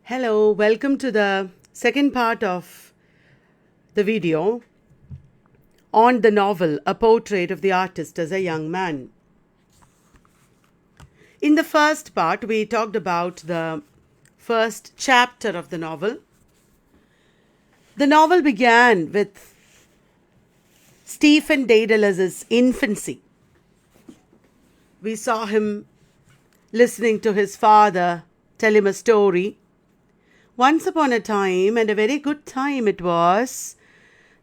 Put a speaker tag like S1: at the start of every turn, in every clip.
S1: Hello, welcome to the second part of the video on the novel A Portrait of the Artist as a Young Man. In the first part, we talked about the first chapter of the novel. The novel began with Stephen Daedelus's infancy. We saw him listening to his father tell him a story. Once upon a time, and a very good time it was,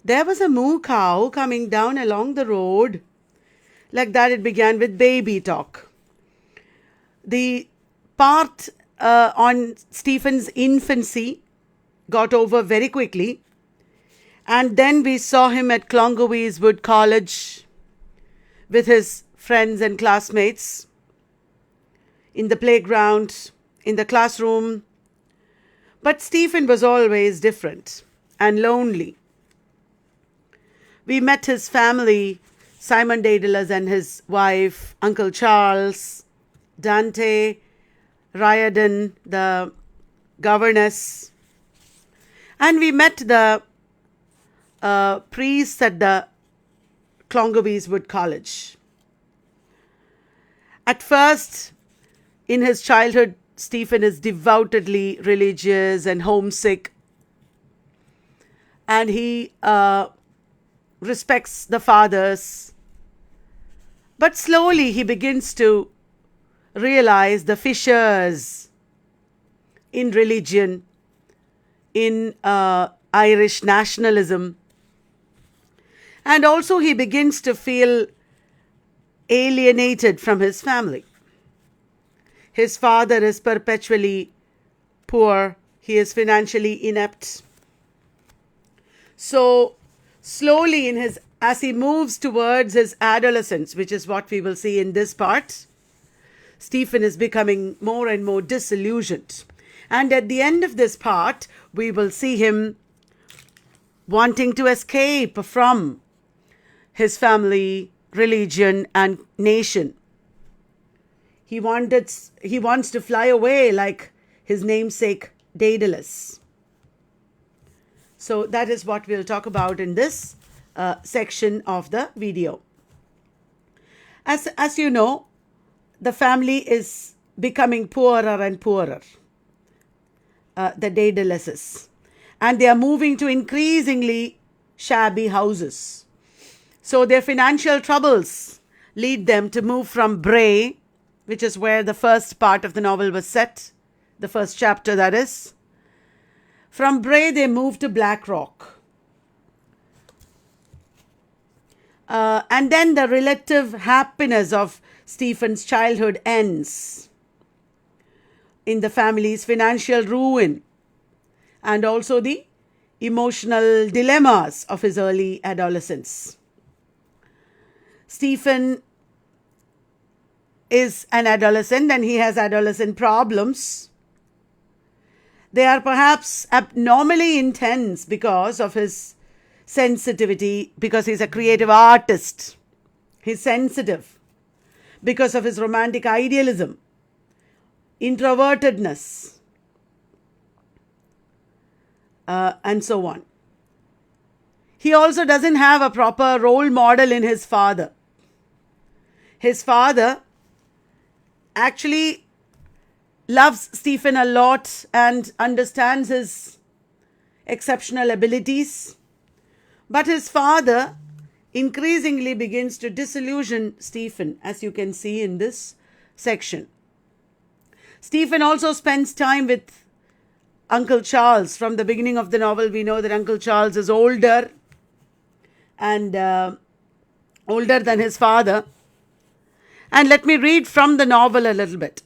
S1: there was a moo cow coming down along the road. Like that, it began with baby talk. The part on Stephen's infancy got over very quickly. And then we saw him at Clongowees Wood College with his friends and classmates, in the playground, in the classroom. But Stephen was always different and lonely. We met his family, Simon Daedalus and his wife, Uncle Charles, Dante, Riordan, the governess. And we met the priests at the Clongowees Wood College. At first, in his childhood, Stephen is devoutly religious and homesick. And he respects the fathers. But slowly he begins to realize the fissures in religion, in Irish nationalism. And also he begins to feel alienated from his family. His father is perpetually poor. He is financially inept. So slowly as he moves towards his adolescence, which is what we will see in this part, Stephen is becoming more and more disillusioned. And at the end of this part, we will see him wanting to escape from his family, religion, and nation. He wants to fly away like his namesake Daedalus. So that is what we'll talk about in this section of the video. As you know, the family is becoming poorer and poorer, the Daedaluses. And they are moving to increasingly shabby houses. So their financial troubles lead them to move from Bray, which is where the first part of the novel was set, the first chapter that is. From Bray, they moved to Blackrock. And then the relative happiness of Stephen's childhood ends in the family's financial ruin and also the emotional dilemmas of his early adolescence. Stephen is an adolescent and he has adolescent problems. They are perhaps abnormally intense because of his sensitivity, because he's a creative artist. He's sensitive because of his romantic idealism, introvertedness, and so on. He also doesn't have a proper role model in his father. His father actually loves Stephen a lot and understands his exceptional abilities. But his father increasingly begins to disillusion Stephen, as you can see in this section. Stephen also spends time with Uncle Charles. From the beginning of the novel, we know that Uncle Charles is older and older than his father. And let me read from the novel a little bit.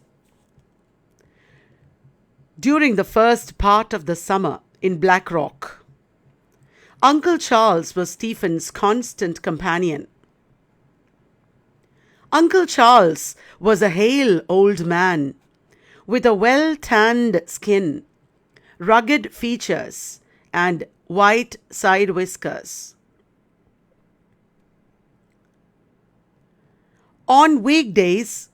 S1: During the first part of the summer in Blackrock, Uncle Charles was Stephen's constant companion. Uncle Charles was a hale old man with a well-tanned skin, rugged features, and white side whiskers. On weekdays,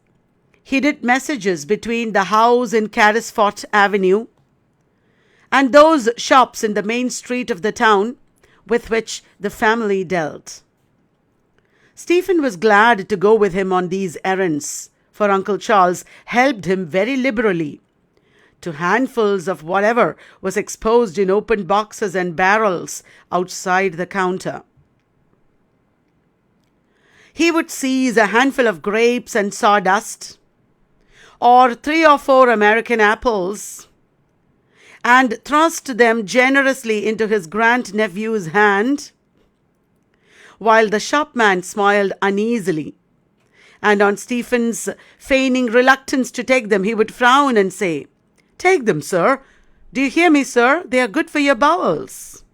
S1: he did messages between the house in Carrisfort Avenue and those shops in the main street of the town with which the family dealt. Stephen was glad to go with him on these errands, for Uncle Charles helped him very liberally to handfuls of whatever was exposed in open boxes and barrels outside the counter. He would seize a handful of grapes and sawdust, or 3 or 4 American apples, and thrust them generously into his grandnephew's hand, while the shopman smiled uneasily. And on Stephen's feigning reluctance to take them, he would frown and say, "Take them, sir. Do you hear me, sir? They are good for your bowels."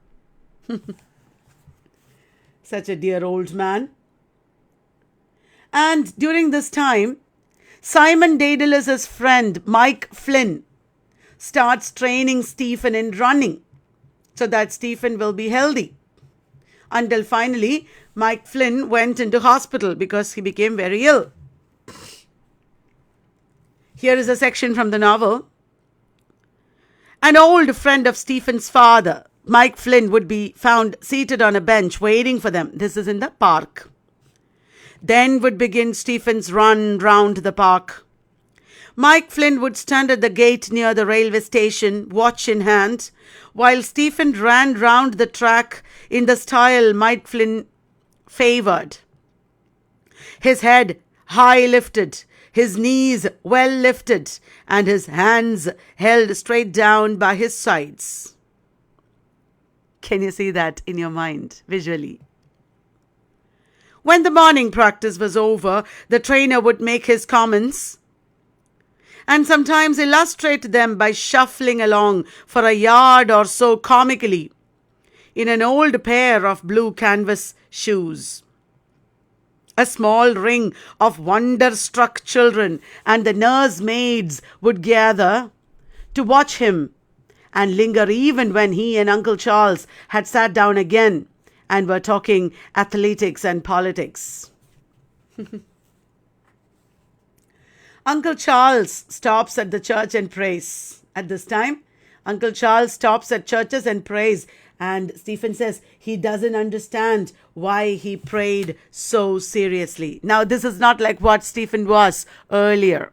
S1: Such a dear old man. And during this time, Simon Daedalus's friend Mike Flynn starts training Stephen in running so that Stephen will be healthy. Until finally, Mike Flynn went into hospital because he became very ill. Here is a section from the novel. An old friend of Stephen's father, Mike Flynn, would be found seated on a bench waiting for them. This is in the park. Then would begin Stephen's run round the park. Mike Flynn would stand at the gate near the railway station, watch in hand, while Stephen ran round the track in the style Mike Flynn favoured. His head high lifted, his knees well lifted, and his hands held straight down by his sides. Can you see that in your mind visually? When the morning practice was over, the trainer would make his comments and sometimes illustrate them by shuffling along for a yard or so comically in an old pair of blue canvas shoes. A small ring of wonder-struck children and the nurse-maids would gather to watch him and linger even when he and Uncle Charles had sat down again and were talking athletics and politics. Uncle Charles stops at the church and prays. At this time, Uncle Charles stops at churches and prays, and Stephen says he doesn't understand why he prayed so seriously. Now, this is not like what Stephen was earlier.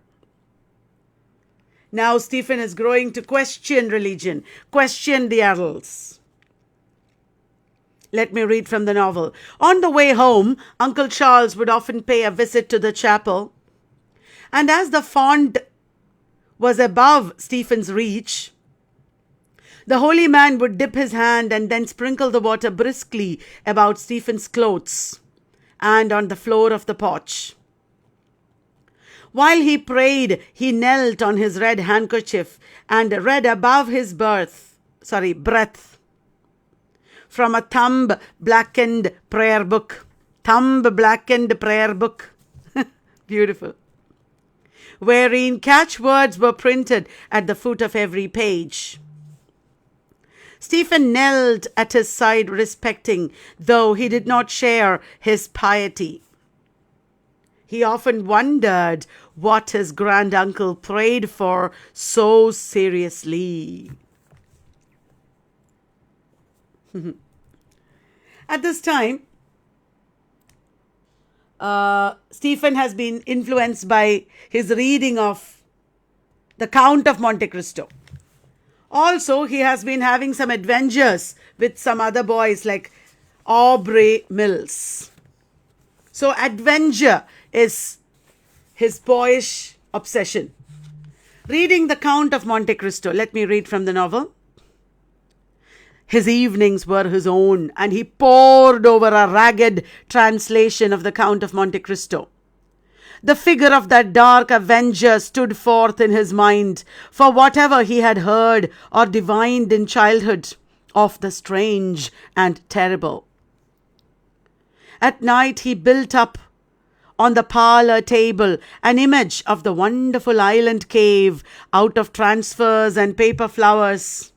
S1: Now, Stephen is growing to question religion, question the adults. Let me read from the novel. On the way home, Uncle Charles would often pay a visit to the chapel, and as the font was above Stephen's reach, the holy man would dip his hand and then sprinkle the water briskly about Stephen's clothes and on the floor of the porch. While he prayed, he knelt on his red handkerchief and read above his breath from a thumb-blackened prayer book. Thumb-blackened prayer book. Beautiful. Wherein catchwords were printed at the foot of every page. Stephen knelt at his side respecting, though he did not share his piety. He often wondered what his granduncle prayed for so seriously. At this time, Stephen has been influenced by his reading of The Count of Monte Cristo. Also, he has been having some adventures with some other boys like Aubrey Mills. So, adventure is his boyish obsession. Reading The Count of Monte Cristo. Let me read from the novel. His evenings were his own, and he pored over a ragged translation of The Count of Monte Cristo. The figure of that dark avenger stood forth in his mind, for whatever he had heard or divined in childhood of the strange and terrible. At night he built up on the parlor table an image of the wonderful island cave out of transfers and paper flowers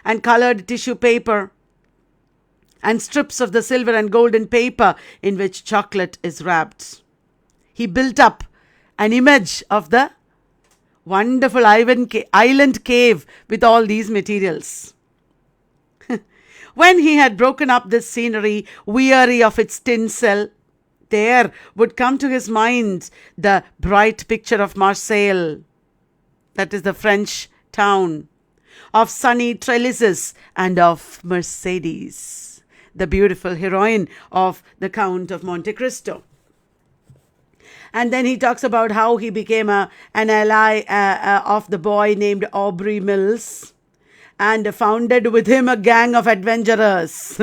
S1: and colored tissue paper and strips of the silver and golden paper in which chocolate is wrapped. He built up an image of the wonderful island cave with all these materials. When he had broken up this scenery, weary of its tinsel, there would come to his mind the bright picture of Marseille, that is the French town, of sunny trellises and of Mercedes, the beautiful heroine of the Count of Monte Cristo. And then he talks about how he became an ally of the boy named Aubrey Mills, and founded with him a gang of adventurers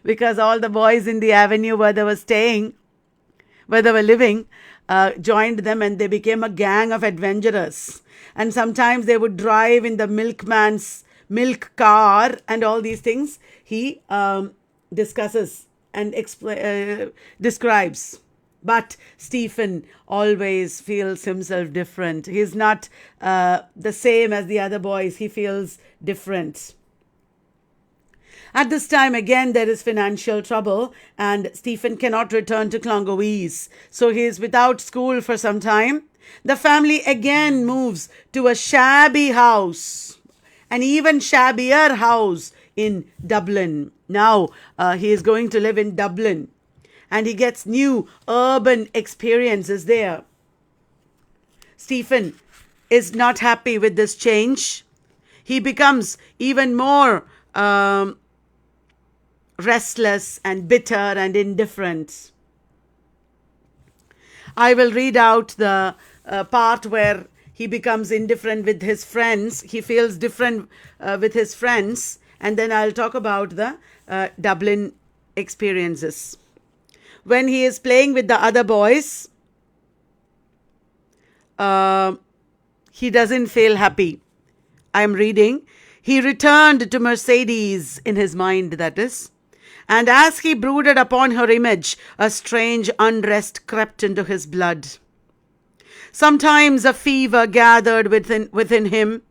S1: because all the boys in the avenue where they were living, joined them, and they became a gang of adventurers. And sometimes they would drive in the milkman's milk car and all these things. He discusses and describes. But Stephen always feels himself different. He's not the same as the other boys. He feels different. At this time, again, there is financial trouble, and Stephen cannot return to Clongoese. So he is without school for some time. The family again moves to a shabby house, an even shabbier house in Dublin. Now he is going to live in Dublin, and he gets new urban experiences there. Stephen is not happy with this change. He becomes even more restless and bitter and indifferent. I will read out the part where he becomes indifferent with his friends. He feels different with his friends, and then I'll talk about the Dublin experiences. When he is playing with the other boys, he doesn't feel happy. I'm reading. He returned to Mercedes in his mind, that is. And as he brooded upon her image, a strange unrest crept into his blood. Sometimes a fever gathered within him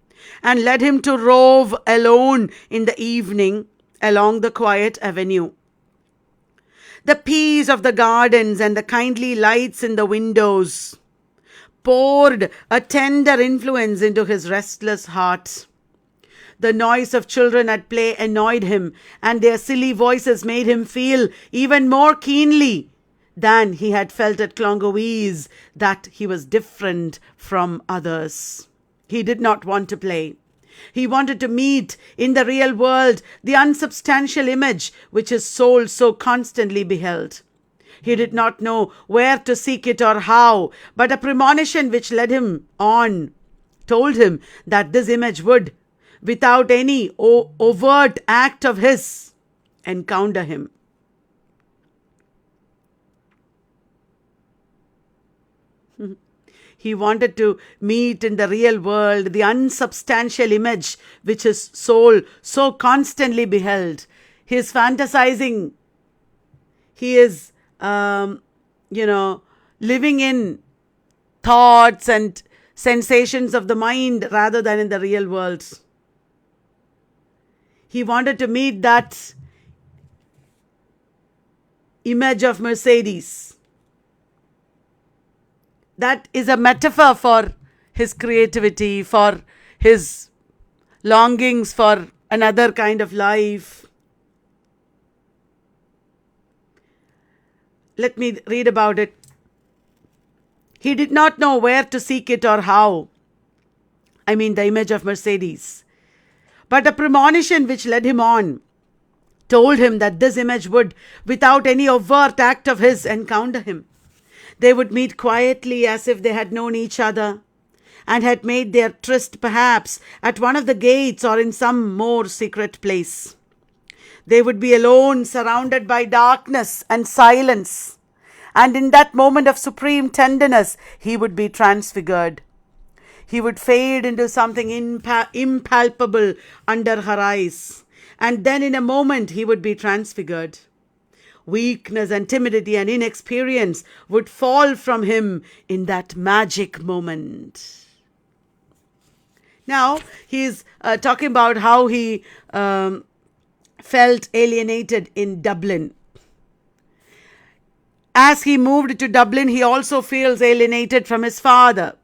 S1: and led him to rove alone in the evening along the quiet avenue. The peace of the gardens and the kindly lights in the windows poured a tender influence into his restless heart. The noise of children at play annoyed him, and their silly voices made him feel even more keenly than he had felt at Clongoese that he was different from others. He did not want to play. He wanted to meet in the real world the unsubstantial image which his soul so constantly beheld. He did not know where to seek it or how, but a premonition which led him on told him that this image would, without any overt act of his, encounter him. He wanted to meet in the real world the unsubstantial image which his soul so constantly beheld. He is fantasizing. He is, living in thoughts and sensations of the mind rather than in the real world. He wanted to meet that image of Mercedes. That is a metaphor for his creativity, for his longings for another kind of life. Let me read about it. He did not know where to seek it or how. I mean, the image of Mercedes. But a premonition which led him on told him that this image would, without any overt act of his, encounter him. They would meet quietly as if they had known each other and had made their tryst perhaps at one of the gates or in some more secret place. They would be alone, surrounded by darkness and silence, and in that moment of supreme tenderness, he would be transfigured. He would fade into something impalpable under her eyes, and then in a moment he would be transfigured. Weakness and timidity and inexperience would fall from him in that magic moment. Now, he is talking about how he felt alienated in Dublin. As he moved to Dublin, he also feels alienated from his father.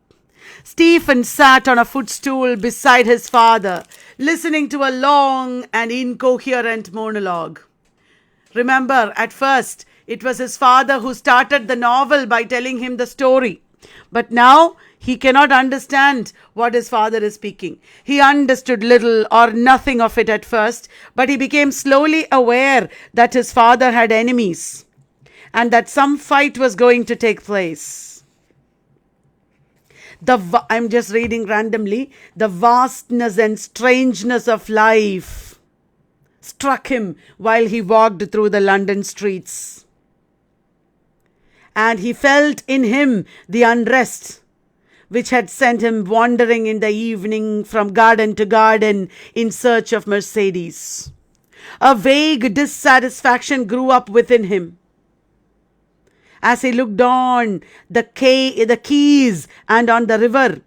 S1: Stephen sat on a footstool beside his father, listening to a long and incoherent monologue. Remember, at first, it was his father who started the novel by telling him the story. But now, he cannot understand what his father is speaking. He understood little or nothing of it at first, but he became slowly aware that his father had enemies and that some fight was going to take place. I'm just reading randomly. The vastness and strangeness of life struck him while he walked through the London streets. And he felt in him the unrest which had sent him wandering in the evening from garden to garden in search of Mercedes. A vague dissatisfaction grew up within him. As he looked on the quays and on the river,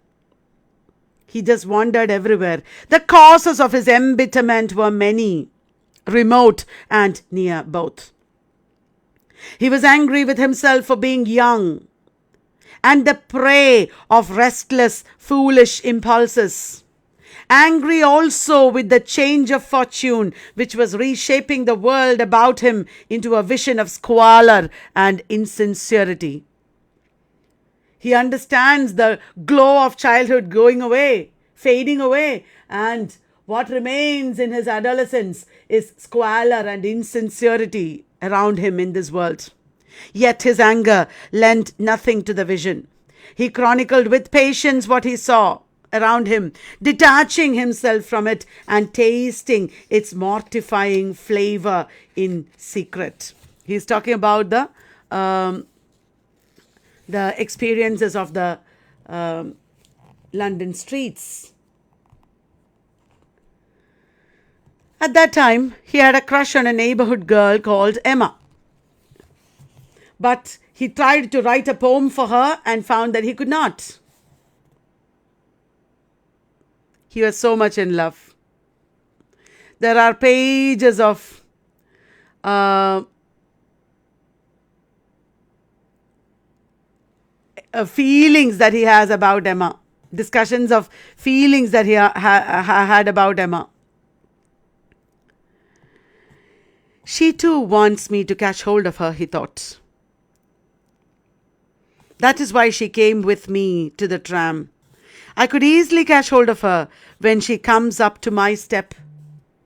S1: he just wandered everywhere. The causes of his embitterment were many, remote and near both. He was angry with himself for being young and the prey of restless, foolish impulses. Angry also with the change of fortune which was reshaping the world about him into a vision of squalor and insincerity. He understands the glow of childhood going away, fading away, and what remains in his adolescence is squalor and insincerity around him in this world. Yet his anger lent nothing to the vision. He chronicled with patience what he saw around him, detaching himself from it and tasting its mortifying flavor in secret. He's talking about the experiences of the London streets. At that time, he had a crush on a neighborhood girl called Emma. But he tried to write a poem for her and found that he could not. He was so much in love. There are pages of feelings that he has about Emma. Discussions of feelings that he had about Emma. She too wants me to catch hold of her, he thought. That is why she came with me to the tram. I could easily catch hold of her when she comes up to my step.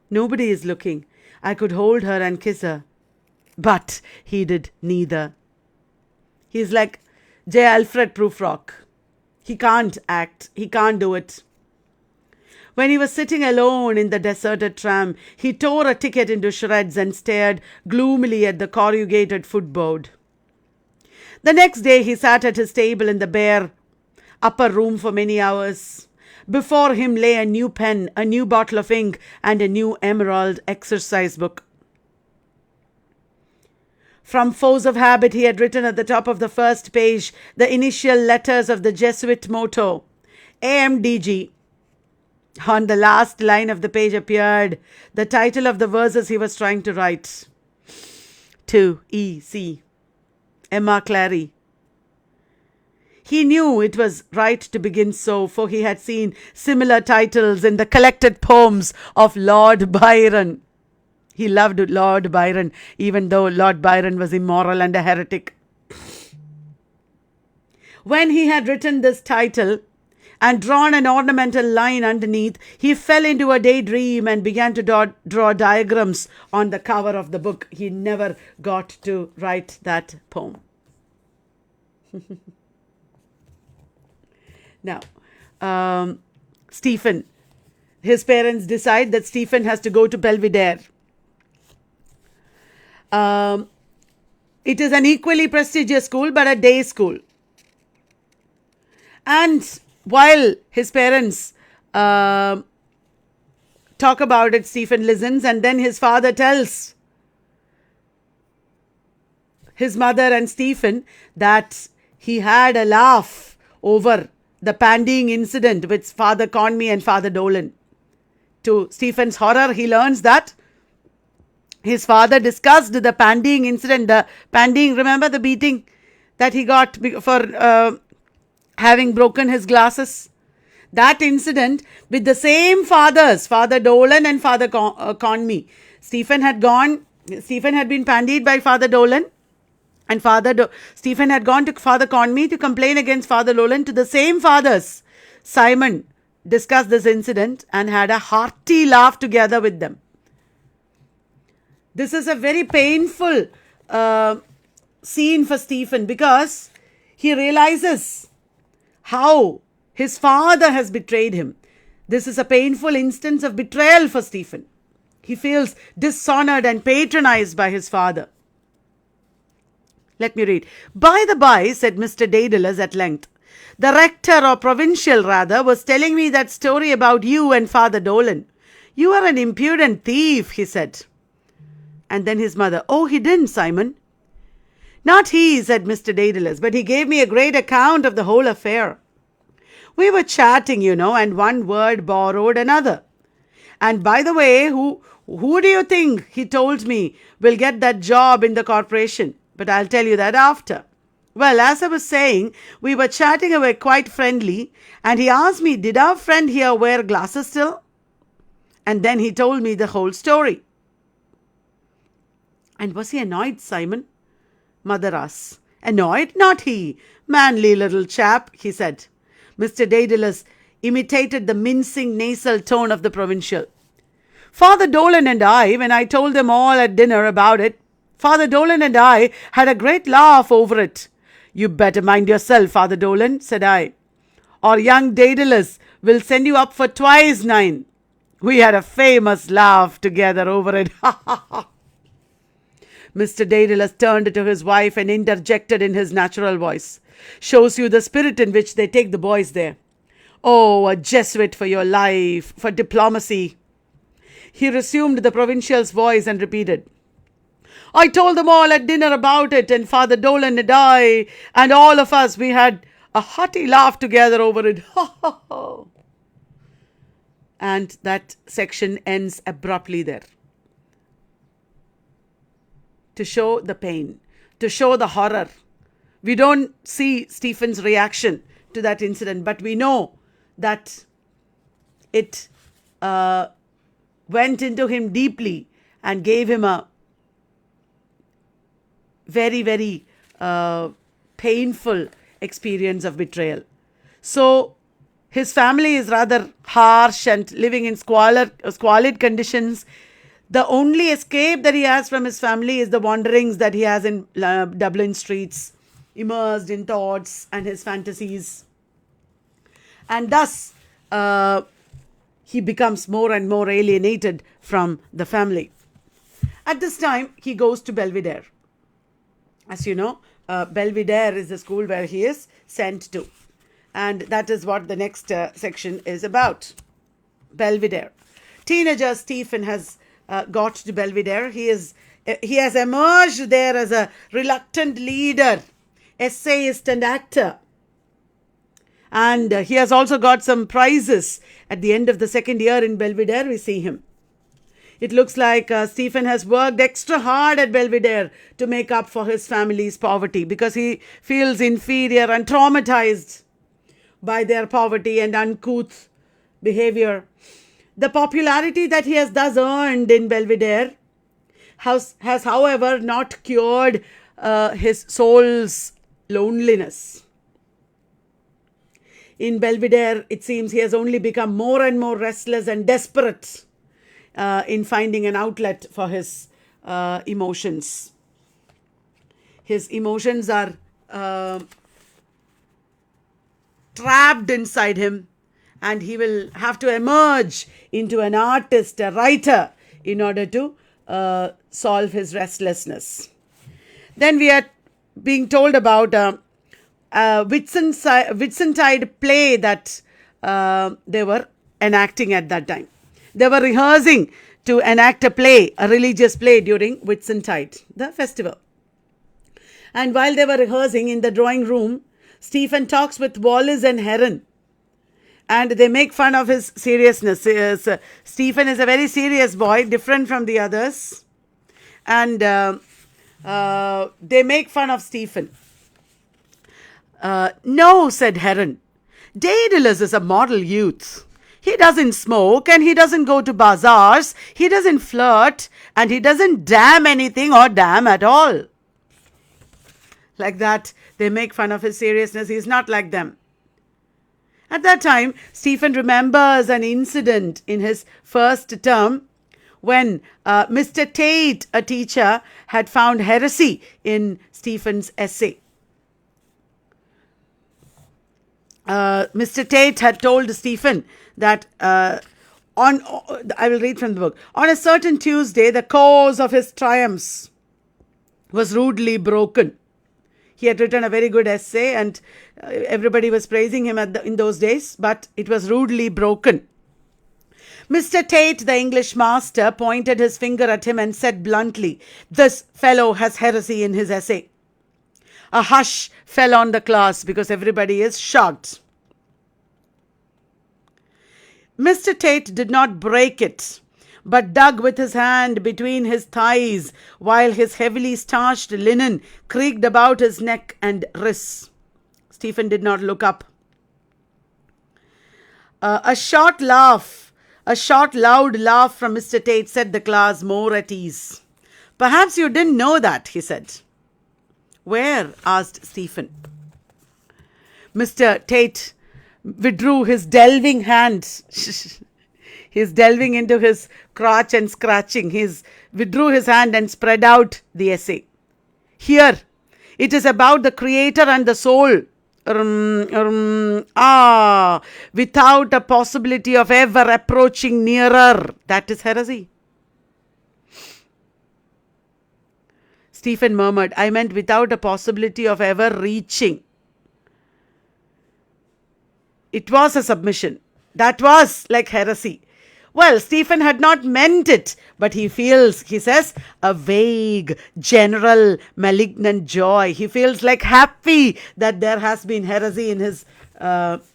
S1: Nobody is looking. I could hold her and kiss her. But he did neither. He's like J. Alfred Prufrock. He can't act. He can't do it. When he was sitting alone in the deserted tram, he tore a ticket into shreds and stared gloomily at the corrugated footboard. The next day he sat at his table in the bare upper room for many hours. Before him lay a new pen, a new bottle of ink, and a new emerald exercise book. From force of habit, he had written at the top of the first page the initial letters of the Jesuit motto, AMDG. On the last line of the page appeared the title of the verses he was trying to write. To E.C. Emma Clary. He knew it was right to begin so, for he had seen similar titles in the collected poems of Lord Byron. He loved Lord Byron, even though Lord Byron was immoral and a heretic. When he had written this title and drawn an ornamental line underneath, he fell into a daydream and began to draw diagrams on the cover of the book. He never got to write that poem. Now, Stephen, his parents decide that Stephen has to go to Belvedere. It is an equally prestigious school, but a day school. And while his parents talk about it, Stephen listens, and then his father tells his mother and Stephen that he had a laugh over the pandying incident with Father Conmee and Father Dolan. To Stephen's horror, he learns that his father discussed the pandying incident. The pandying, remember the beating that he got for having broken his glasses. That incident with the same fathers, Father Dolan and Father Conmee. Stephen had been pandied by Father Dolan, and Stephen had gone to Father Conmee to complain against Father Dolan. To the same fathers, Simon discussed this incident and had a hearty laugh together with them. This is a very painful scene for Stephen, because he realizes how his father has betrayed him. This is a painful instance of betrayal for Stephen. He feels dishonored and patronized by his father. Let me read. "By the by," said Mr. Daedalus at length, "the rector, or provincial rather, was telling me that story about you and Father Dolan. You are an impudent thief," he said. And then his mother, "Oh, he didn't, Simon." "Not he," said Mr. Daedalus, "but he gave me a great account of the whole affair. We were chatting, and one word borrowed another. And by the way, who do you think, he told me, will get that job in the corporation? But I'll tell you that after. Well, as I was saying, we were chatting away quite friendly, and he asked me, did our friend here wear glasses still? And then he told me the whole story." "And was he annoyed, Simon?" Mother asked. "Annoyed? Not he. Manly little chap," he said. Mr. Daedalus imitated the mincing nasal tone of the provincial. "Father Dolan and I, when I told them all at dinner about it, Father Dolan and I had a great laugh over it. 'You better mind yourself, Father Dolan,' said I, 'or young Daedalus will send you up for twice 9. We had a famous laugh together over it. Ha ha ha." Mr. Daedalus turned to his wife and interjected in his natural voice. "Shows you the spirit in which they take the boys there. Oh, a Jesuit for your life, for diplomacy." He resumed the provincial's voice and repeated, "I told them all at dinner about it, and Father Dolan and I, and all of us, we had a hearty laugh together over it. Ha ha ha." And that section ends abruptly there. To show the pain, to show the horror. We don't see Stephen's reaction to that incident, but we know that it went into him deeply and gave him a very, very painful experience of betrayal. So his family is rather harsh and living in squalid conditions. The only escape that he has from his family is the wanderings that he has in Dublin streets, immersed in thoughts and his fantasies. And thus, he becomes more and more alienated from the family. At this time, he goes to Belvedere. As you know, Belvedere is the school where he is sent to. And that is what the next section is about. Belvedere. Teenager Stephen has got to Belvedere. He has emerged there as a reluctant leader, essayist and actor. And he has also got some prizes. At the end of the second year in Belvedere, we see him. It looks like Stephen has worked extra hard at Belvedere to make up for his family's poverty, because he feels inferior and traumatized by their poverty and uncouth behavior. The popularity that he has thus earned in Belvedere has however, not cured his soul's loneliness. In Belvedere, it seems he has only become more and more restless and desperate in finding an outlet for his emotions. His emotions are trapped inside him, and he will have to emerge into an artist, a writer, in order to solve his restlessness. Then we are being told about a Whitsuntide play that they were enacting at that time. They were rehearsing to enact a play, a religious play, during Whitsuntide, the festival. And while they were rehearsing in the drawing room, Stephen talks with Wallace and Heron, and they make fun of his seriousness. Stephen is a very serious boy, different from the others, and they make fun of Stephen. No, said Heron. Daedalus is a model youth. He doesn't smoke and he doesn't go to bazaars, he doesn't flirt, and he doesn't damn anything or damn at all. Like that, they make fun of his seriousness. He's not like them. At that time, Stephen remembers an incident in his first term when Mr. Tate, a teacher, had found heresy in Stephen's essay. Mr. Tate had told Stephen that I will read from the book. On a certain Tuesday, the cause of his triumphs was rudely broken. He had written a very good essay and everybody was praising him in those days, but it was rudely broken. Mr. Tate, the English master, pointed his finger at him and said bluntly, "This fellow has heresy in his essay." A hush fell on the class because everybody is shocked. Mr. Tate did not break it, but dug with his hand between his thighs while his heavily starched linen creaked about his neck and wrists. Stephen did not look up. A short, loud laugh from Mr. Tate set the class more at ease. "Perhaps you didn't know that," he said. "Where?" asked Stephen. Mr. Tate withdrew his delving hand. He's delving into his crotch and scratching. He withdrew his hand and spread out the essay. "Here, it is about the Creator and the soul. Without a possibility of ever approaching nearer. That is heresy." Stephen murmured, "I meant without a possibility of ever reaching." It was a submission. That was like heresy. Well, Stephen had not meant it, but he says, a vague, general, malignant joy. He feels like happy that there has been heresy in his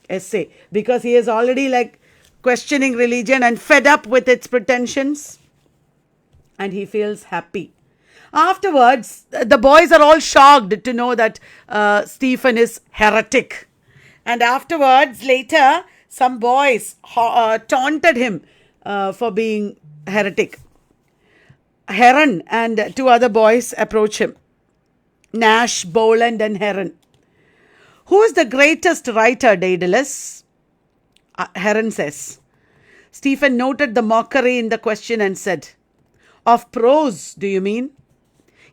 S1: essay, because he is already like questioning religion and fed up with its pretensions, and he feels happy. Afterwards, the boys are all shocked to know that Stephen is heretic. And afterwards, later, some boys taunted him for being heretic. Heron and two other boys approach him. Nash, Boland and Heron. "Who is the greatest writer, Daedalus?" Heron says. Stephen noted the mockery in the question and said, "Of prose, do you mean?"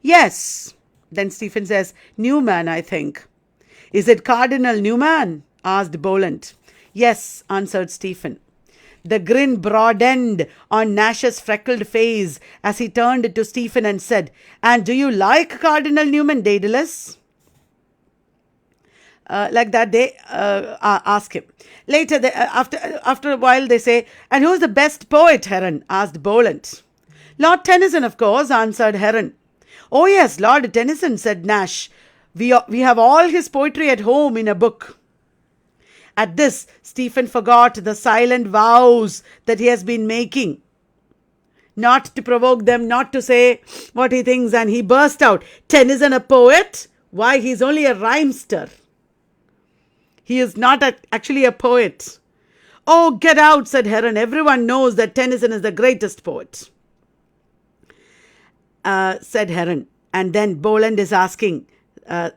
S1: "Yes." Then Stephen says, "Newman, I think." "Is it Cardinal Newman?" asked Boland. "Yes," answered Stephen. The grin broadened on Nash's freckled face as he turned to Stephen and said, "And do you like Cardinal Newman, Daedalus?" Like that they ask him. Later, after a while, they say, "And who's the best poet, Heron?" asked Boland. "Lord Tennyson, of course," answered Heron. "Oh yes, Lord Tennyson," said Nash. We have all his poetry at home in a book." At this, Stephen forgot the silent vows that he has been making, not to provoke them, not to say what he thinks, and he burst out, "Tennyson a poet? Why, he's only a rhymester. He is not actually a poet." "Oh, get out," said Heron. "Everyone knows that Tennyson is the greatest poet," said Heron. And then Boland is asking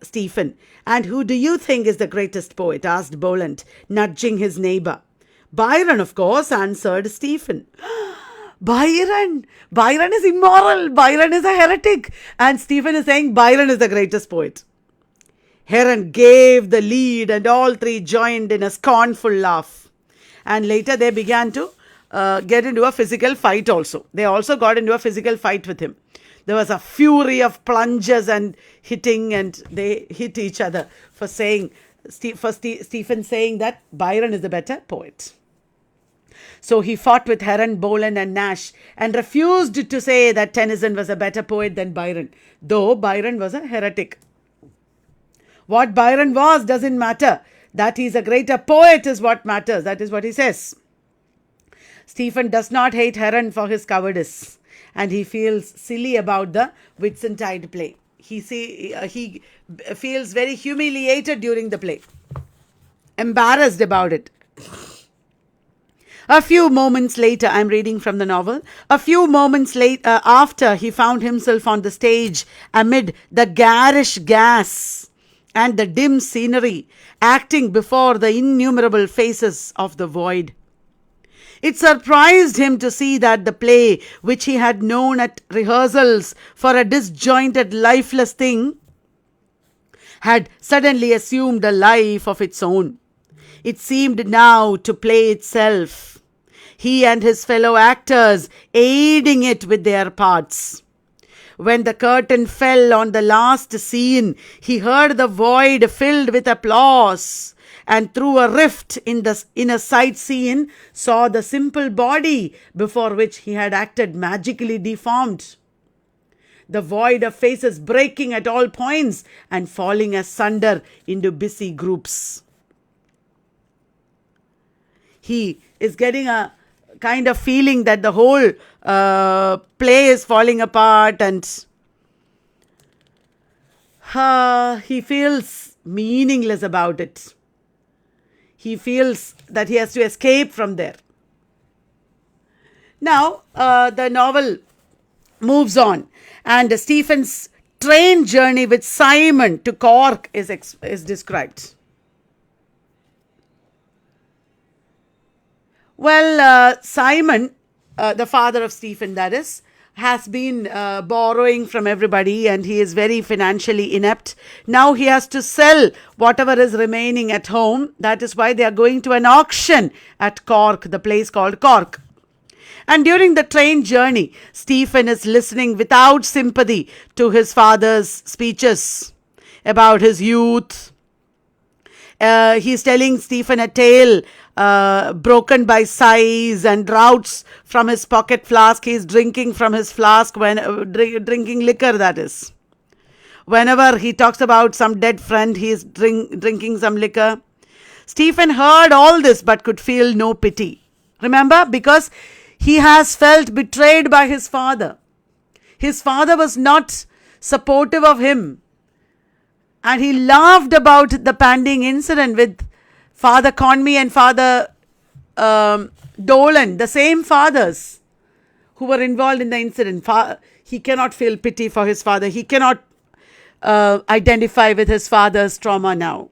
S1: Stephen, "And who do you think is the greatest poet?" asked Boland, nudging his neighbor. "Byron, of course," answered Stephen. Byron is immoral. Byron is a heretic. And Stephen is saying Byron is the greatest poet. Heron gave the lead and all three joined in a scornful laugh. And later they began to get into a physical fight also. They also got into a physical fight with him. There was a fury of plunges and hitting, and they hit each other for Stephen saying that Byron is the better poet. So he fought with Heron, Boland and Nash and refused to say that Tennyson was a better poet than Byron, though Byron was a heretic. What Byron was doesn't matter. That he's a greater poet is what matters. That is what he says. Stephen does not hate Heron for his cowardice, and he feels silly about the Whitsuntide play. he feels very humiliated during the play, embarrassed about it. A few moments later, I'm reading from the novel. A few moments later, after he found himself on the stage amid the garish gas and the dim scenery, acting before the innumerable faces of the void. It surprised him to see that the play, which he had known at rehearsals for a disjointed, lifeless thing, had suddenly assumed a life of its own. It seemed now to play itself, he and his fellow actors aiding it with their parts. When the curtain fell on the last scene, he heard the void filled with applause, and through a rift in a sight scene saw the simple body before which he had acted magically deformed. The void of faces breaking at all points and falling asunder into busy groups. He is getting a kind of feeling that the whole play is falling apart, and he feels meaningless about it. He feels that he has to escape from there. Now, the novel moves on, and Stephen's train journey with Simon to Cork is described. Well, Simon, the father of Stephen, that is, has been borrowing from everybody, and he is very financially inept. Now he has to sell whatever is remaining at home. That is why they are going to an auction at Cork, the place called Cork. And during the train journey, Stephen is listening without sympathy to his father's speeches about his youth. He's telling Stephen a tale broken by sighs and draughts from his pocket flask. He's drinking from his flask, when drinking liquor, that is. Whenever he talks about some dead friend, he is drinking some liquor. Stephen heard all this but could feel no pity. Remember, because he has felt betrayed by his father. His father was not supportive of him. And he laughed about the Panding incident with Father Conmee and Father Dolan, the same fathers who were involved in the incident. He cannot feel pity for his father. He cannot identify with his father's trauma now.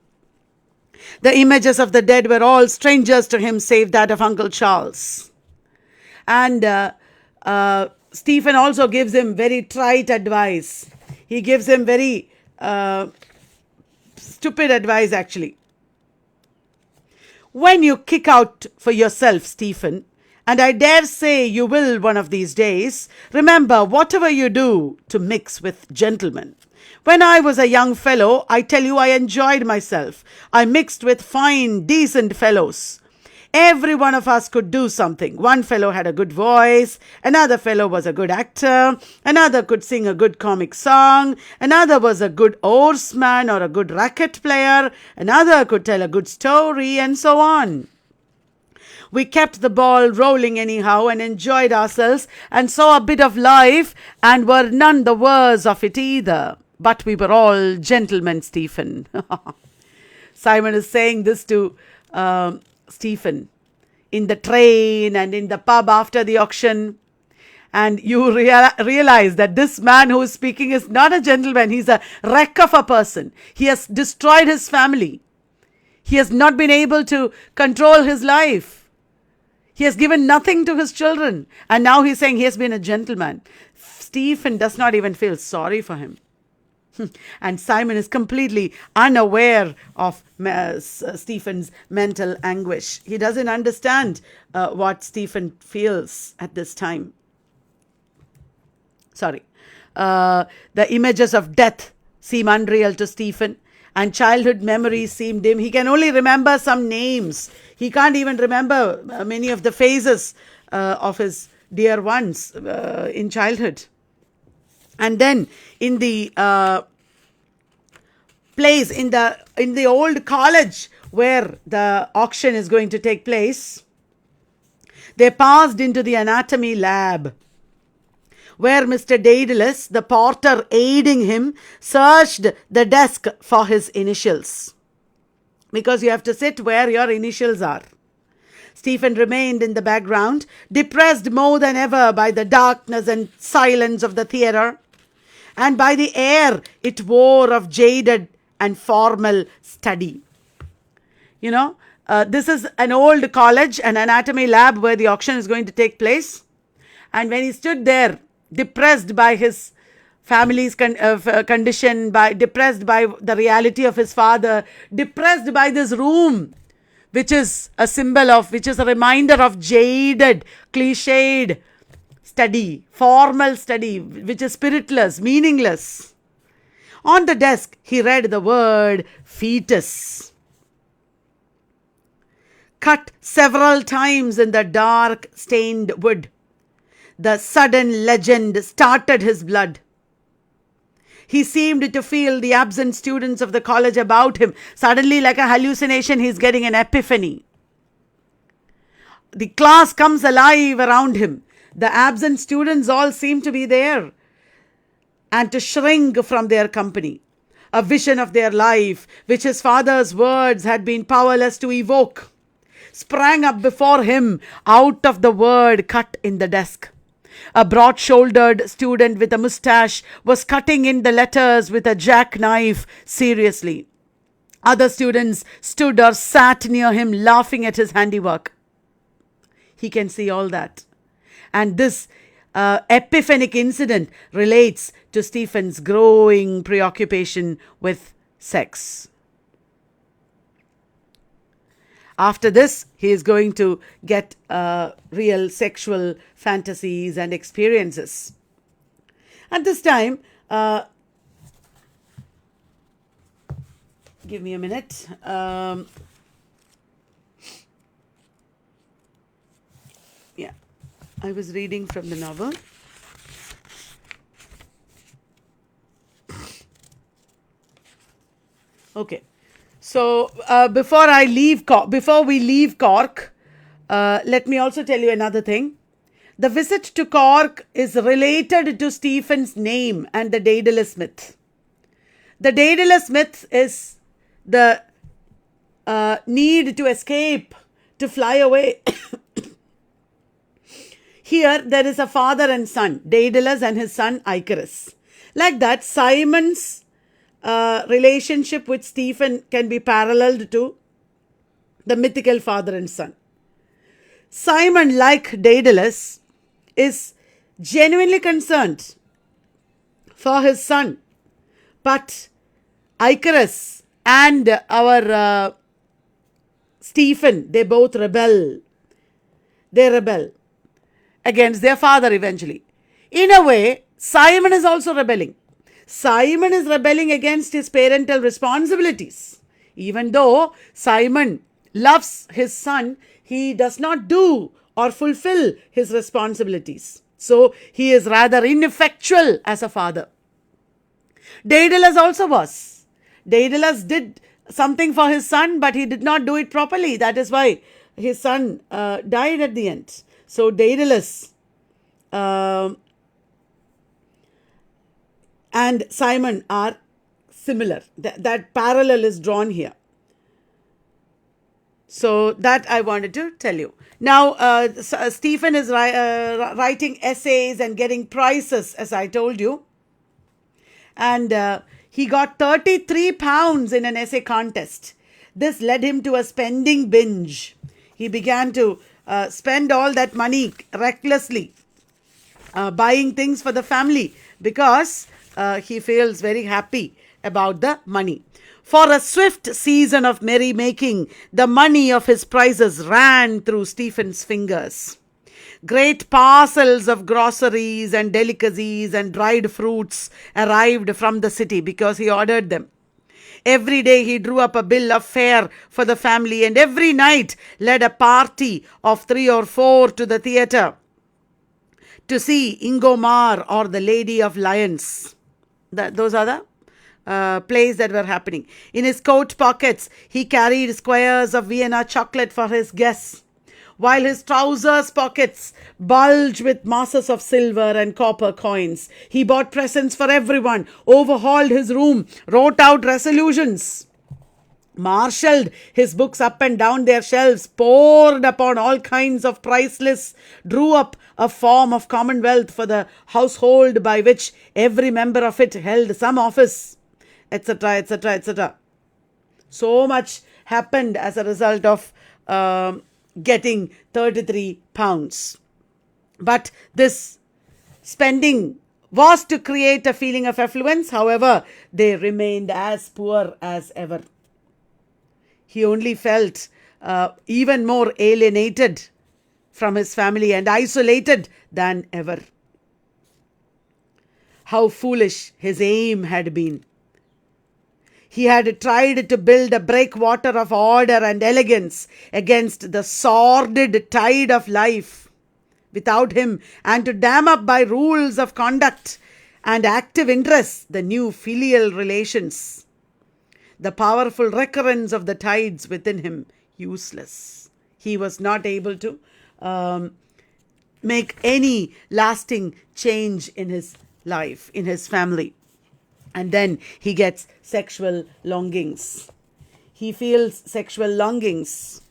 S1: The images of the dead were all strangers to him, save that of Uncle Charles. And Stephen also gives him very trite advice. He gives him very stupid advice, actually. When you kick out for yourself, Stephen, and I dare say you will one of these days, remember, whatever you do, to mix with gentlemen. When I was a young fellow, I tell you, I enjoyed myself. I mixed with fine, decent fellows. Every one of us could do something. One fellow had a good voice, another fellow was a good actor, another could sing a good comic song, another was a good oarsman or a good racket player, another could tell a good story, and so on. We kept the ball rolling anyhow and enjoyed ourselves and saw a bit of life and were none the worse of it either. But we were all gentlemen, Stephen. Simon is saying this to Stephen in the train and in the pub after the auction. And you realize that this man who is speaking is not a gentleman. He's a wreck of a person. He has destroyed his family. He has not been able to control his life. He has given nothing to his children. And now he's saying he has been a gentleman. Stephen does not even feel sorry for him. And Simon is completely unaware of Stephen's mental anguish. He doesn't understand what Stephen feels at this time. The images of death seem unreal to Stephen, and childhood memories seem dim. He can only remember some names. He can't even remember many of the faces of his dear ones in childhood. And then in the place, in the old college where the auction is going to take place, they passed into the anatomy lab. where Mr. Daedalus, the porter aiding him, searched the desk for his initials. Because you have to sit where your initials are. Stephen remained in the background, depressed more than ever by the darkness and silence of the theatre, and by the air it wore of jaded and formal study. This is an old college, an anatomy lab where the auction is going to take place. And when he stood there, depressed by his family's condition, depressed by the reality of his father, depressed by this room, which is a reminder of jaded, cliched study, formal study, which is spiritless, meaningless. On the desk, he read the word fetus. Cut several times in the dark stained wood, the sudden legend started his blood. He seemed to feel the absent students of the college about him. Suddenly, like a hallucination, he's getting an epiphany. The class comes alive around him. The absent students all seem to be there and to shrink from their company. A vision of their life, which his father's words had been powerless to evoke, sprang up before him out of the word cut in the desk. A broad-shouldered student with a mustache was cutting in the letters with a jackknife seriously. Other students stood or sat near him laughing at his handiwork. He can see all that. And this epiphanic incident relates to Stephen's growing preoccupation with sex. After this, he is going to get real sexual fantasies and experiences. At this time, give me a minute. I was reading from the novel. Okay. So before we leave Cork, let me also tell you another thing. The visit to Cork is related to Stephen's name and the Daedalus myth. The Daedalus myth is the need to escape, to fly away. Here there is a father and son, Daedalus and his son Icarus. Like that, Simon's relationship with Stephen can be paralleled to the mythical father and son. Simon, like Daedalus, is genuinely concerned for his son, but Icarus and our Stephen, they both rebel. They rebel against their father eventually. In a way, Simon is also rebelling. Simon is rebelling against his parental responsibilities. Even though Simon loves his son, he does not do or fulfill his responsibilities. So he is rather ineffectual as a father. Daedalus also was. Daedalus did something for his son, but he did not do it properly. That is why his son died at the end. So Daedalus and Simon are similar. That parallel is drawn here. So that I wanted to tell you. Now, Stephen is writing essays and getting prizes, as I told you. And he got £33 in an essay contest. This led him to a spending binge. He began to spend all that money recklessly, buying things for the family because he feels very happy about the money. For a swift season of merrymaking, the money of his prizes ran through Stephen's fingers. Great parcels of groceries and delicacies and dried fruits arrived from the city because he ordered them. Every day he drew up a bill of fare for the family, and every night led a party of 3 or 4 to the theatre to see Ingomar or the Lady of Lions. Those are the plays that were happening. In his coat pockets, he carried squares of Vienna chocolate for his guests. while his trousers pockets bulged with masses of silver and copper coins. He bought presents for everyone, overhauled his room, wrote out resolutions, marshalled his books up and down their shelves, pored upon all kinds of price lists, drew up a form of commonwealth for the household by which every member of it held some office, etc., etc., etc. So much happened as a result of getting 33 pounds. But this spending was to create a feeling of affluence. However, they remained as poor as ever. He only felt even more alienated from his family and isolated than ever. How foolish his aim had been. He had tried to build a breakwater of order and elegance against the sordid tide of life without him, and to dam up by rules of conduct and active interests the new filial relations. The powerful recurrence of the tides within him useless. He was not able to make any lasting change in his life, in his family. And then he gets sexual longings. He feels sexual longings.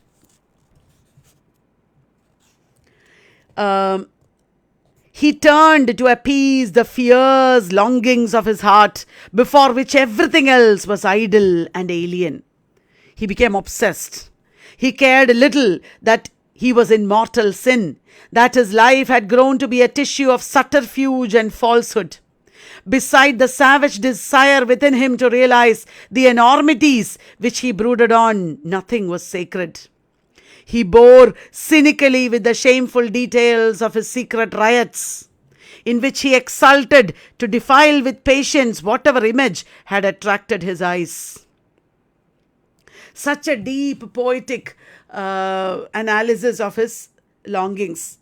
S1: He turned to appease the fierce longings of his heart, before which everything else was idle and alien. He became obsessed. He cared little that he was in mortal sin, that his life had grown to be a tissue of subterfuge and falsehood. Beside the savage desire within him to realize the enormities which he brooded on, nothing was sacred. He bore cynically with the shameful details of his secret riots, in which he exulted to defile with patience whatever image had attracted his eyes. Such a deep, poetic analysis of his longings.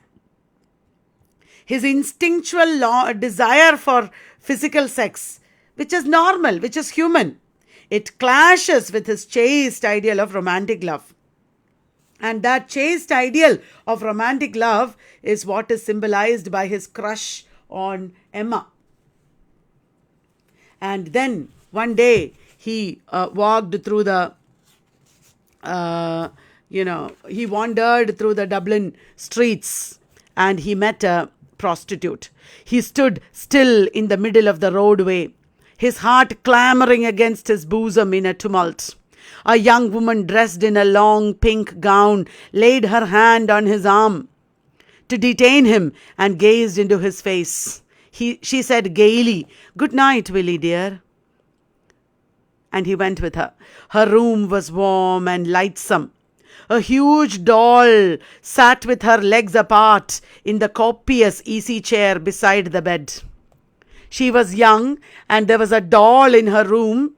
S1: His instinctual desire for physical sex, which is normal, which is human, it clashes with his chaste ideal of romantic love. And that chaste ideal of romantic love is what is symbolized by his crush on Emma. And then one day he walked through the, he wandered through the Dublin streets and he met a prostitute. He stood still in the middle of the roadway, his heart clamoring against his bosom in a tumult. A young woman dressed in a long pink gown laid her hand on his arm to detain him and gazed into his face. She said gaily, "Good night, Willie dear." And he went with her. Her room was warm and lightsome. A huge doll sat with her legs apart in the copious easy chair beside the bed. She was young and there was a doll in her room.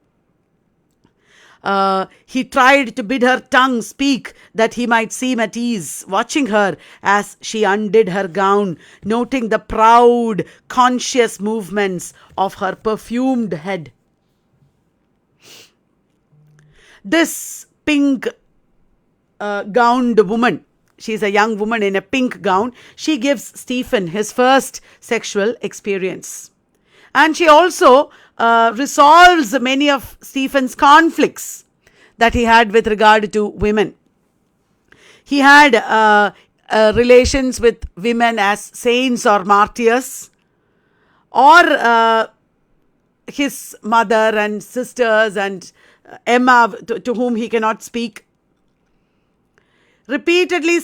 S1: He tried to bid her tongue speak that he might seem at ease, watching her as she undid her gown, noting the proud, conscious movements of her perfumed head. This pink gowned woman, she's a young woman in a pink gown, she gives Stephen his first sexual experience. And she also resolves many of Stephen's conflicts that he had with regard to women. He had relations with women as saints or martyrs, or his mother and sisters and Emma, to whom he cannot speak. Repeatedly,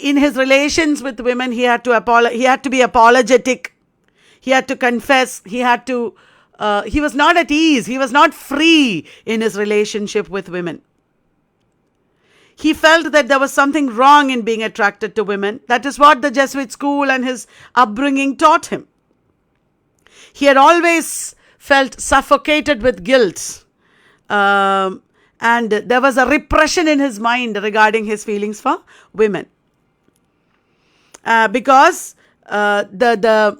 S1: in his relations with women, he had to be apologetic. He had to confess. He was not at ease. He was not free in his relationship with women. He felt that there was something wrong in being attracted to women. That is what the Jesuit school and his upbringing taught him. He had always felt suffocated with guilt. And there was a repression in his mind regarding his feelings for women. Because the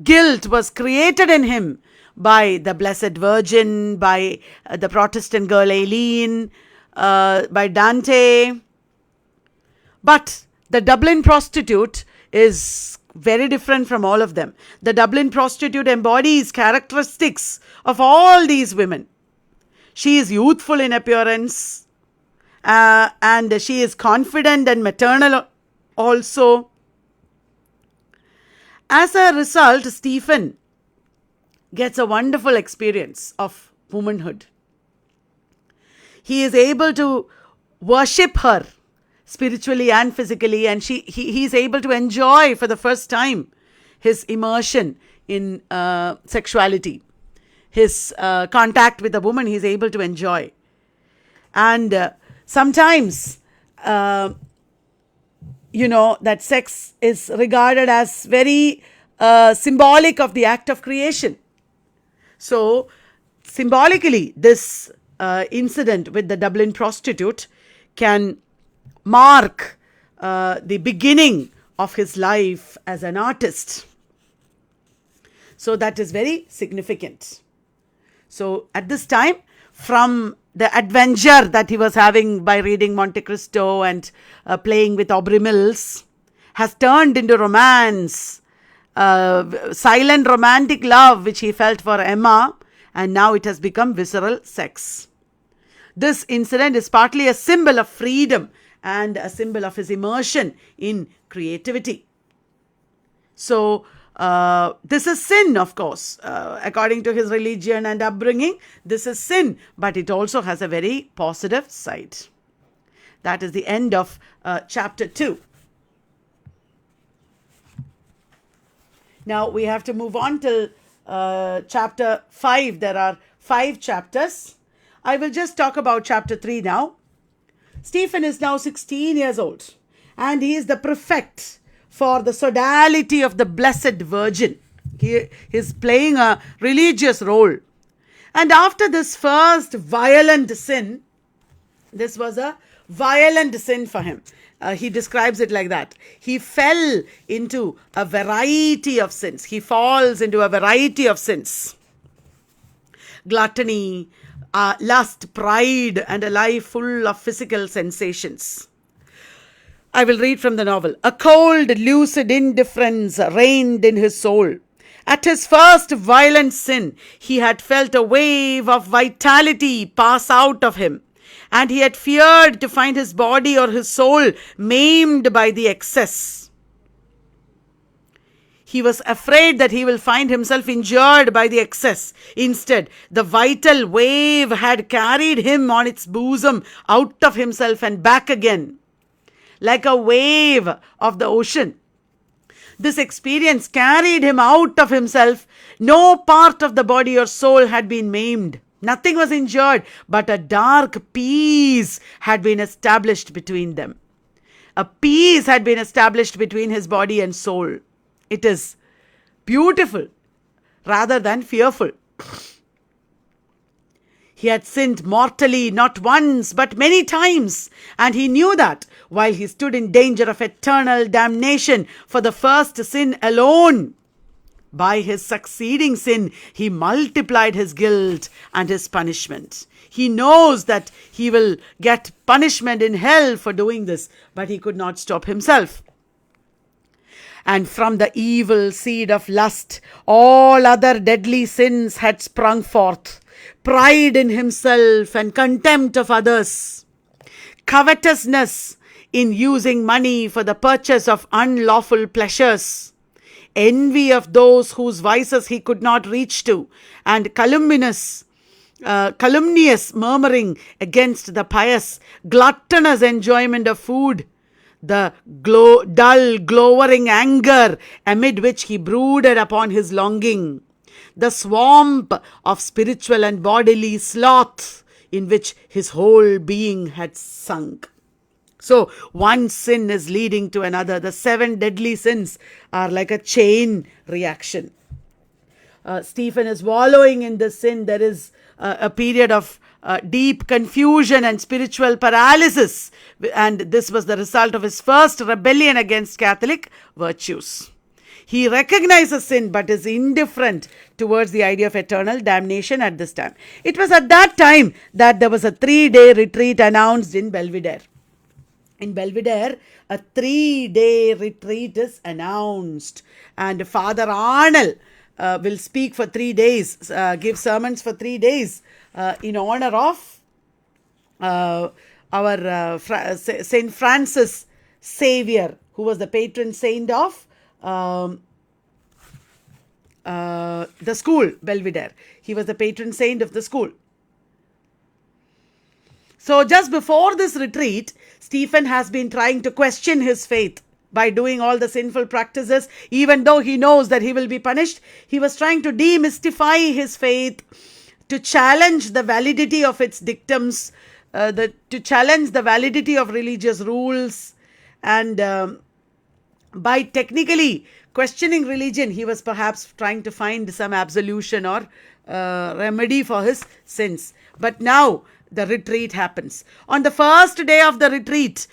S1: guilt was created in him by the Blessed Virgin, by the Protestant girl Aileen, by Dante. But The Dublin prostitute is very different from all of them. The Dublin prostitute embodies characteristics of all these women. She is youthful in appearance, and she is confident and maternal also. As a result, Stephen gets a wonderful experience of womanhood. He is able to worship her spiritually and physically, and he is able to enjoy for the first time his immersion in sexuality. His contact with a woman he is able to enjoy. And sometimes, that sex is regarded as very symbolic of the act of creation. So, symbolically, this incident with the Dublin prostitute can mark the beginning of his life as an artist. So, that is very significant. So, at this time, from the adventure that he was having by reading Monte Cristo and playing with Aubrey Mills, has turned into romance, silent romantic love which he felt for Emma, and now it has become visceral sex. This incident is partly a symbol of freedom and a symbol of his immersion in creativity. So, this is sin, of course. According to his religion and upbringing, this is sin, but it also has a very positive side. That is the end of chapter 2. Now we have to move on till chapter 5. There are 5 chapters. I will just talk about chapter 3 now. Stephen is now 16 years old, and he is the prefect for the sodality of the Blessed Virgin. He is playing a religious role. And after this first violent sin, this was a violent sin for him. He describes it like that. He fell into a variety of sins. He falls into a variety of sins. Gluttony, lust, pride, and a life full of physical sensations. I will read from the novel. A cold, lucid indifference reigned in his soul. At his first violent sin, he had felt a wave of vitality pass out of him, and he had feared to find his body or his soul maimed by the excess. He was afraid that he will find himself injured by the excess. Instead, the vital wave had carried him on its bosom out of himself and back again, like a wave of the ocean. This experience carried him out of himself. No part of the body or soul had been maimed. Nothing was injured, but a dark peace had been established between them. A peace had been established between his body and soul. It is beautiful rather than fearful. He had sinned mortally not once but many times, and he knew that while he stood in danger of eternal damnation for the first sin alone, by his succeeding sin, he multiplied his guilt and his punishment. He knows that he will get punishment in hell for doing this, but he could not stop himself. And from the evil seed of lust, all other deadly sins had sprung forth. Pride in himself and contempt of others, covetousness in using money for the purchase of unlawful pleasures, envy of those whose vices he could not reach to, and calumnious murmuring against the pious, gluttonous enjoyment of food, the dull, glowering anger amid which he brooded upon his longing, the swamp of spiritual and bodily sloth in which his whole being had sunk. So, one sin is leading to another. The 7 deadly sins are like a chain reaction. Stephen is wallowing in this sin. There is a period of deep confusion and spiritual paralysis, and this was the result of his first rebellion against Catholic virtues. He recognizes sin but is indifferent towards the idea of eternal damnation at this time. It was at that time that there was a 3-day retreat announced in Belvedere. in Belvedere, a 3-day retreat is announced. And Father Arnold will speak for 3 days, give sermons for 3 days in honor of our Saint Francis Xavier, who was the patron saint of the school, Belvedere. He was the patron saint of the school. So just before this retreat, Stephen has been trying to question his faith by doing all the sinful practices. Even though he knows that he will be punished, he was trying to demystify his faith, to challenge the validity of its dictums, to challenge the validity of religious rules. And by technically questioning religion, he was perhaps trying to find some absolution or remedy for his sins. But now the retreat happens. On the first day of the retreat,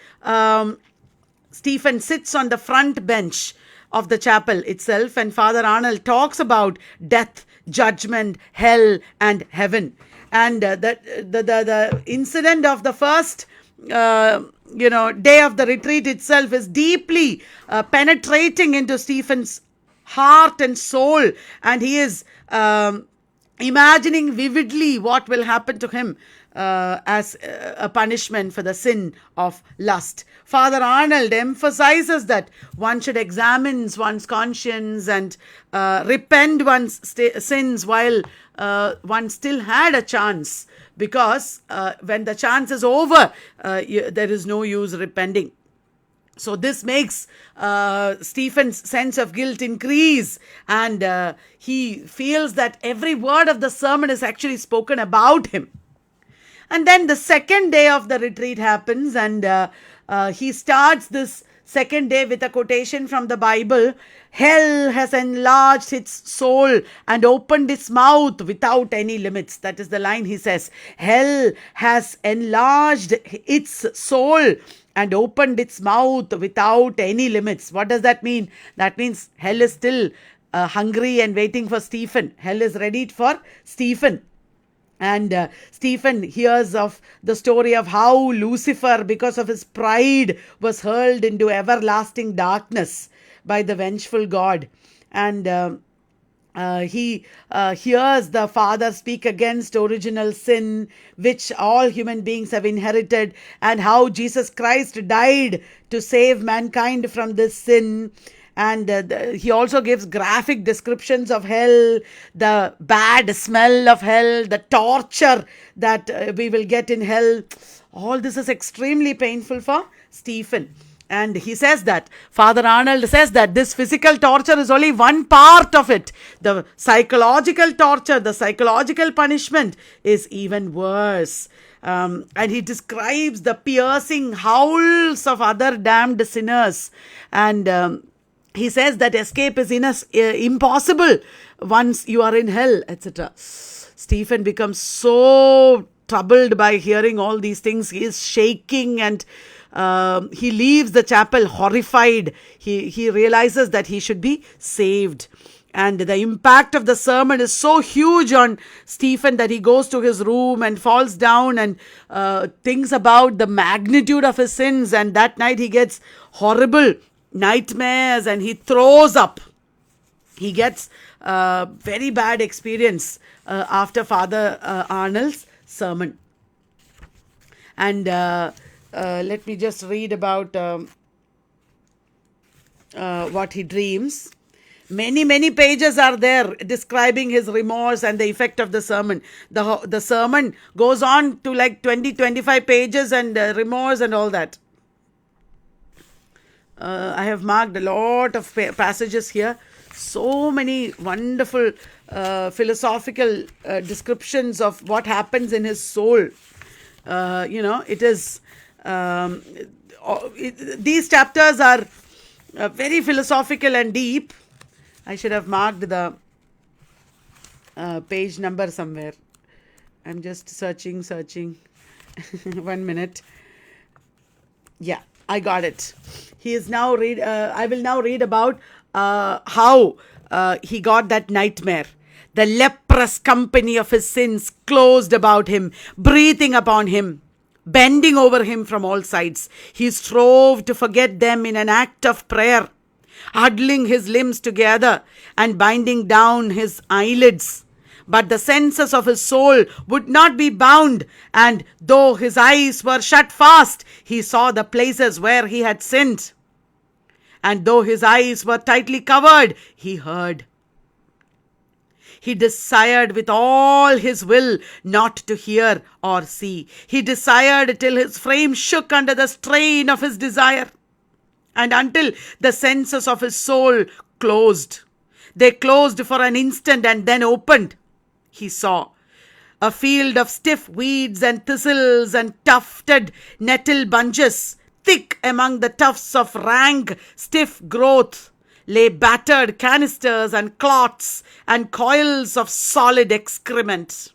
S1: Stephen sits on the front bench of the chapel itself, and Father Arnold talks about death, judgment, hell, and heaven. And the incident of the first day of the retreat itself is deeply penetrating into Stephen's heart and soul, and he is imagining vividly what will happen to him as a punishment for the sin of lust. Father Arnold emphasizes that one should examine one's conscience and repent one's sins while one still had a chance, because when the chance is over, there is no use repenting. So this makes Stephen's sense of guilt increase, and he feels that every word of the sermon is actually spoken about him. And then the second day of the retreat happens, and he starts this second day with a quotation from the Bible. Hell has enlarged its soul and opened its mouth without any limits. That is the line he says. Hell has enlarged its soul and opened its mouth without any limits. What does that mean? That means hell is still hungry and waiting for Stephen. Hell is ready for Stephen. And Stephen hears of the story of how Lucifer, because of his pride, was hurled into everlasting darkness by the vengeful God. And he hears the Father speak against original sin, which all human beings have inherited, and how Jesus Christ died to save mankind from this sin. And he also gives graphic descriptions of hell, the bad smell of hell, the torture that we will get in hell. All this is extremely painful for Stephen. And he says that, Father Arnold says that this physical torture is only one part of it. The psychological torture, the psychological punishment is even worse. And he describes the piercing howls of other damned sinners. And he says that escape is impossible once you are in hell, etc. Stephen becomes so troubled by hearing all these things. He is shaking, and he leaves the chapel horrified. He realizes that he should be saved. And the impact of the sermon is so huge on Stephen that he goes to his room and falls down and thinks about the magnitude of his sins. And that night he gets horrible nightmares and he throws up. He gets very bad experience after Father Arnold's sermon. And let me just read about what he dreams. Many pages are there describing his remorse and the effect of the sermon. The sermon goes on to like 20-25 pages, and remorse and all that. I have marked a lot of passages here. So many wonderful philosophical descriptions of what happens in his soul. It is... these chapters are very philosophical and deep. I should have marked the page number somewhere. I'm just searching. 1 minute. Yeah, I got it. I will now read about how he got that nightmare. The leprous company of his sins closed about him, breathing upon him. bending over him from all sides. He strove to forget them in an act of prayer, huddling his limbs together and binding down his eyelids. But the senses of his soul would not be bound, and though his eyes were shut fast, he saw the places where he had sinned. And though his eyes were tightly covered, he heard. He desired with all his will not to hear or see. He desired till his frame shook under the strain of his desire, and until the senses of his soul closed. They closed for an instant and then opened. He saw a field of stiff weeds and thistles and tufted nettle bunches. Thick among the tufts of rank, stiff growth lay battered canisters and clots and coils of solid excrement.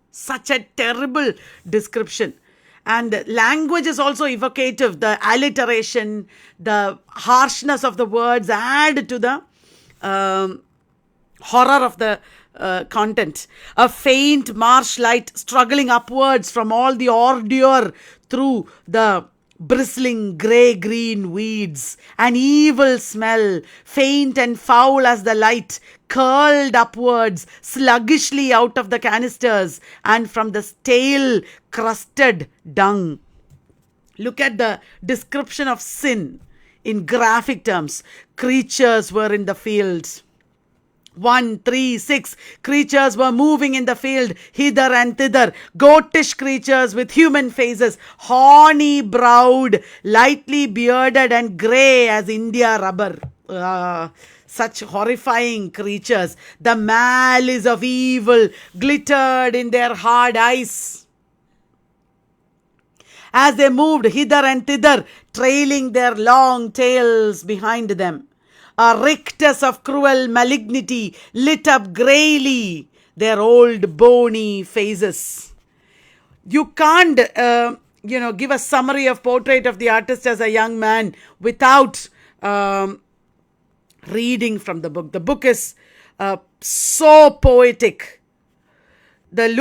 S1: Such a terrible description. And language is also evocative. The alliteration, the harshness of the words add to the horror of the content. A faint marsh light struggling upwards from all the ordure through the bristling grey-green weeds. An evil smell, faint and foul as the light, curled upwards sluggishly out of the canisters and from the stale, crusted dung. Look at the description of sin in graphic terms. Creatures were in the field. 1, 3, 6 creatures were moving in the field, hither and thither. Goatish creatures with human faces, horny browed, lightly bearded and grey as India rubber. Such horrifying creatures. The malice of evil glittered in their hard eyes as they moved hither and thither, trailing their long tails behind them. A rictus of cruel malignity lit up greyly their old bony faces. You can't, give a summary of portrait of the artist as a young man without reading from the book. The book is so poetic. The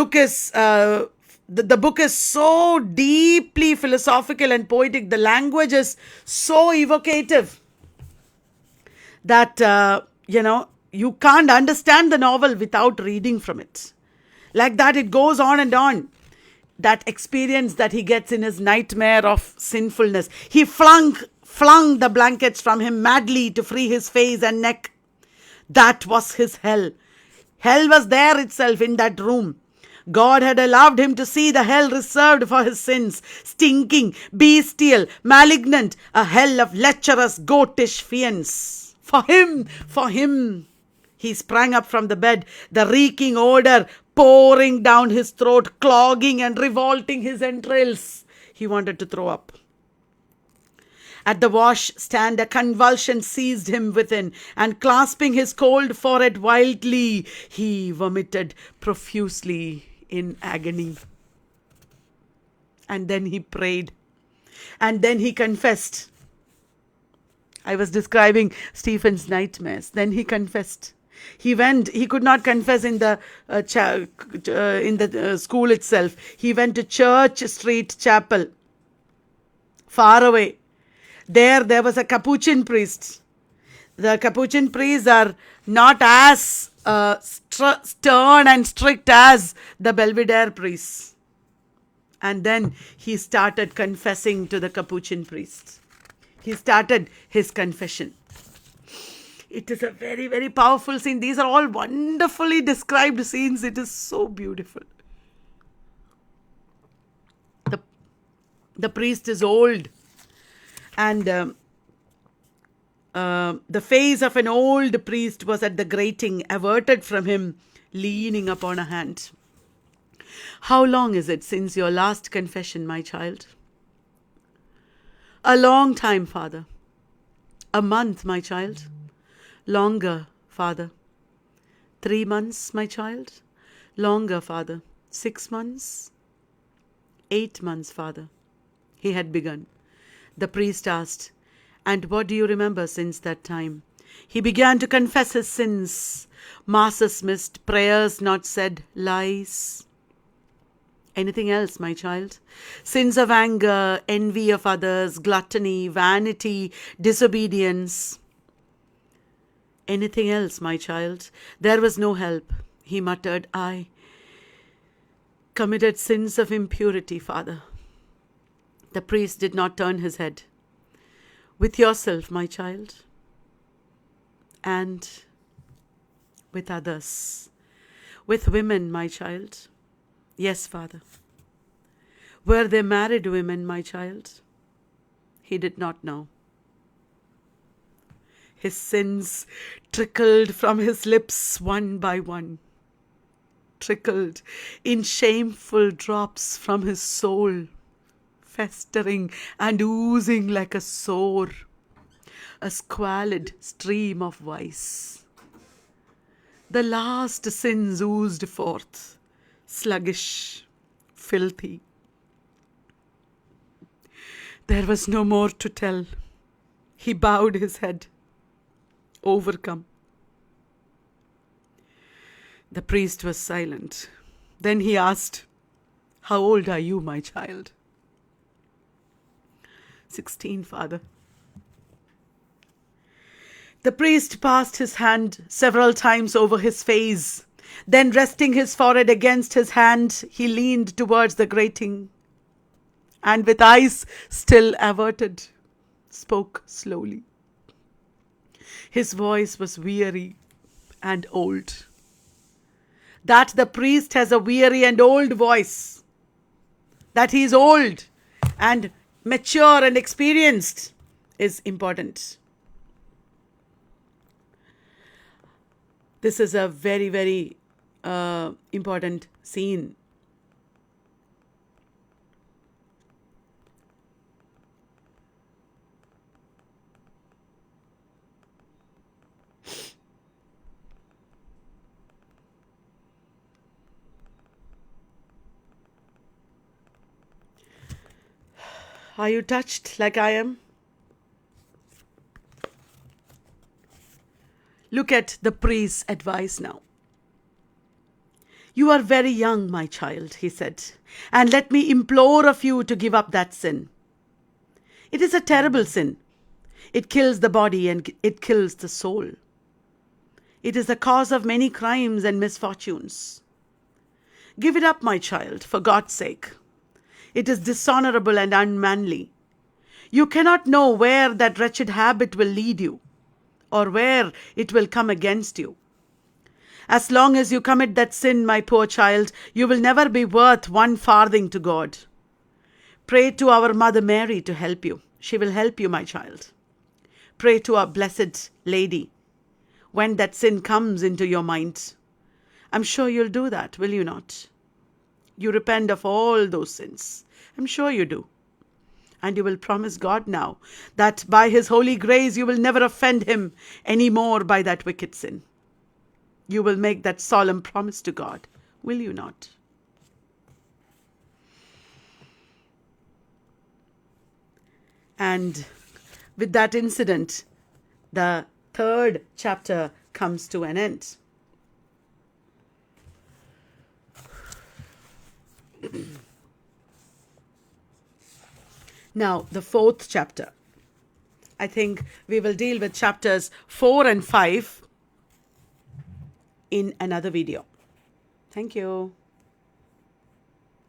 S1: book is so deeply philosophical and poetic. The language is so evocative that, you can't understand the novel without reading from it. Like that, it goes on and on. That experience that he gets in his nightmare of sinfulness. He flung the blankets from him madly to free his face and neck. That was his hell. Hell was there itself in that room. God had allowed him to see the hell reserved for his sins, stinking, bestial, malignant, a hell of lecherous, goatish fiends. For him, he sprang up from the bed, the reeking odor pouring down his throat, clogging and revolting his entrails. He wanted to throw up. At the wash stand, a convulsion seized him within, and clasping his cold forehead wildly, he vomited profusely in agony. And then he prayed. And then he confessed. I was describing Stephen's nightmares. Then he confessed. He could not confess in the school itself. He went to Church Street Chapel, far away. There was a Capuchin priest. The Capuchin priests are not as stern and strict as the Belvedere priests. And then he started confessing to the Capuchin priests. He started his confession. It is a very, very powerful scene. These are all wonderfully described scenes. It is so beautiful. The priest is old, and the face of an old priest was at the grating, averted from him, leaning upon a hand. How long is it since your last confession, my child? A long time, Father. A month, my child. Longer, Father. 3 months, my child. Longer, Father. 6 months. 8 months, Father. He had begun. The priest asked, and what do you remember since that time? He began to confess his sins, masses missed, prayers not said, lies. Anything else, my child? Sins of anger, envy of others, gluttony, vanity, disobedience. Anything else, my child? There was no help. He muttered, I committed sins of impurity, Father. The priest did not turn his head. With yourself, my child, and with others. With women, my child. Yes, Father. Were they married women, my child? He did not know. His sins trickled from his lips one by one, trickled in shameful drops from his soul, festering and oozing like a sore, a squalid stream of vice. The last sins oozed forth, sluggish, filthy. There was no more to tell. He bowed his head, overcome. The priest was silent. Then he asked, How old are you, my child? 16, Father. The priest passed his hand several times over his face. Then, resting his forehead against his hand, he leaned towards the grating and, with eyes still averted, spoke slowly. His voice was weary and old. That the priest has a weary and old voice, that he is old and mature and experienced, is important. This is a very, very important scene. Are you touched like I am? Look at the priest's advice now. You are very young, my child, he said, and let me implore of you to give up that sin. It is a terrible sin. It kills the body and it kills the soul. It is the cause of many crimes and misfortunes. Give it up, my child, for God's sake. It is dishonorable and unmanly. You cannot know where that wretched habit will lead you, or where it will come against you. As long as you commit that sin, my poor child, you will never be worth one farthing to God. Pray to our Mother Mary to help you. She will help you, my child. Pray to our Blessed Lady when that sin comes into your mind. I'm sure you'll do that, will you not? You repent of all those sins. I'm sure you do. And you will promise God now that by His holy grace you will never offend Him any more by that wicked sin. You will make that solemn promise to God, will you not? And with that incident, the third chapter comes to an end. Now, the fourth chapter. I think we will deal with chapters 4 and 5 in another video. Thank you.